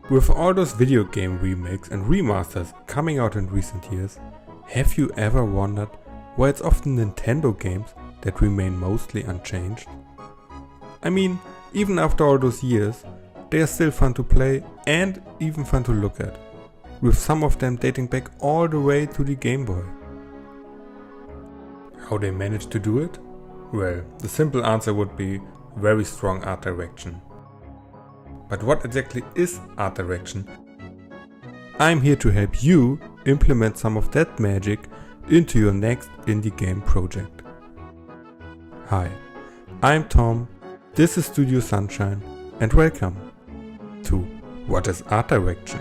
With all those video game remakes and remasters coming out in recent years, have you ever wondered why it's often Nintendo games that remain mostly unchanged? I mean, even after all those years, they are still fun to play and even fun to look at, with some of them dating back all the way to the Game Boy. How they managed to do it? Well, the simple answer would be very strong art direction. But what exactly is art direction? I'm here to help you implement some of that magic into your next indie game project. Hi, I'm Tom, this is Studio Sunshine, and welcome to What is Art Direction?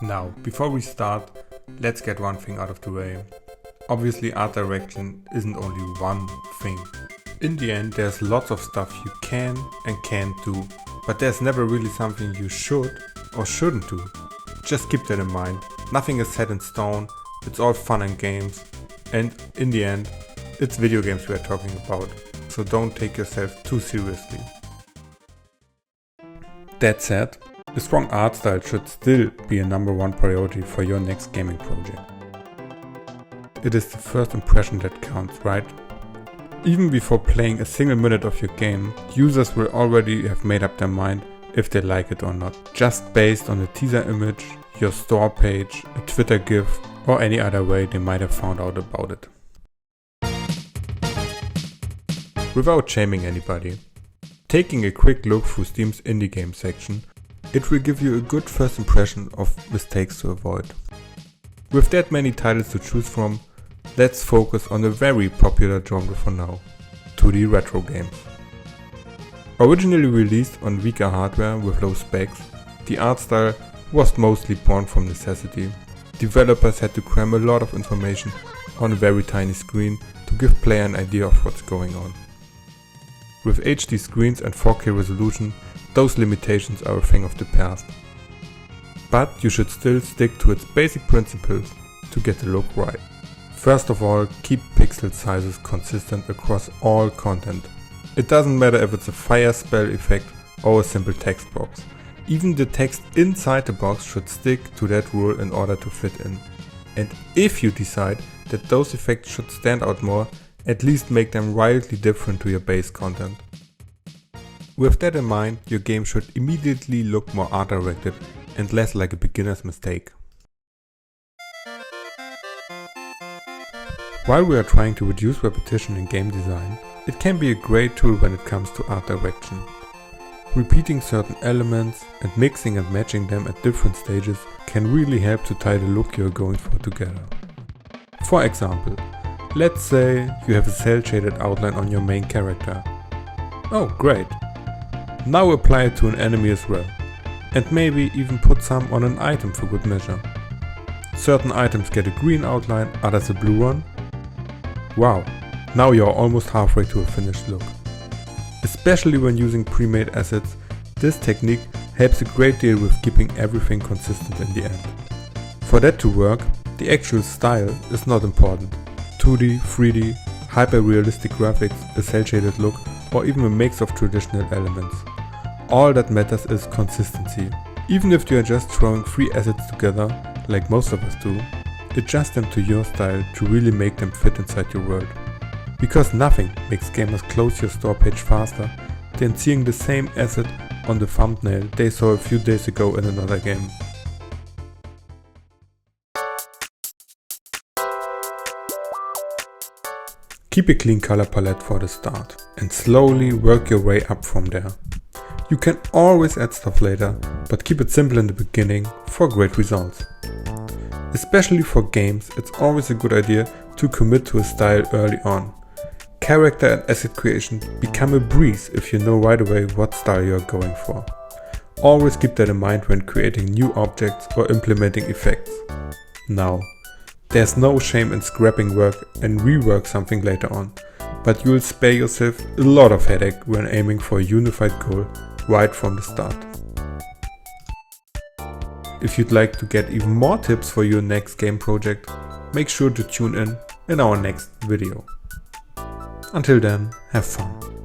Now, before we start, let's get one thing out of the way. Obviously, art direction isn't only one thing. In the end, there's lots of stuff you can and can't do, but there's never really something you should or shouldn't do. Just keep that in mind. Nothing is set in stone, it's all fun and games, and in the end, it's video games we are talking about, so don't take yourself too seriously. That said, a strong art style should still be a number one priority for your next gaming project. It is the first impression that counts, right? Even before playing a single minute of your game, users will already have made up their mind if they like it or not, just based on the teaser image, your store page, a Twitter GIF, or any other way they might have found out about it. Without shaming anybody, taking a quick look through Steam's indie game section, it will give you a good first impression of mistakes to avoid. With that many titles to choose from, let's focus on a very popular genre for now, 2D retro games. Originally released on weaker hardware with low specs, the art style was mostly born from necessity. Developers had to cram a lot of information on a very tiny screen to give player an idea of what's going on. With HD screens and 4K resolution, those limitations are a thing of the past. But you should still stick to its basic principles to get the look right. First of all, keep pixel sizes consistent across all content. It doesn't matter if it's a fire spell effect or a simple text box. Even the text inside the box should stick to that rule in order to fit in. And if you decide that those effects should stand out more, at least make them wildly different to your base content. With that in mind, your game should immediately look more art-directed and less like a beginner's mistake. While we are trying to reduce repetition in game design, it can be a great tool when it comes to art direction. Repeating certain elements and mixing and matching them at different stages can really help to tie the look you're going for together. For example, let's say you have a cel-shaded outline on your main character. Oh, great! Now apply it to an enemy as well, and maybe even put some on an item for good measure. Certain items get a green outline, others a blue one. Wow, now you're almost halfway to a finished look. Especially when using pre-made assets, this technique helps a great deal with keeping everything consistent in the end. For that to work, the actual style is not important. 2D, 3D, hyper-realistic graphics, a cel-shaded look, or even a mix of traditional elements. All that matters is consistency. Even if you are just throwing 3 assets together, like most of us do, adjust them to your style to really make them fit inside your world. Because nothing makes gamers close your store page faster than seeing the same asset on the thumbnail they saw a few days ago in another game. Keep a clean color palette for the start and slowly work your way up from there. You can always add stuff later, but keep it simple in the beginning for great results. Especially for games, it's always a good idea to commit to a style early on. Character and asset creation become a breeze if you know right away what style you're going for. Always keep that in mind when creating new objects or implementing effects. Now, there's no shame in scrapping work and rework something later on, but you'll spare yourself a lot of headache when aiming for a unified goal right from the start. If you'd like to get even more tips for your next game project, make sure to tune in in our next video. Until then, have fun.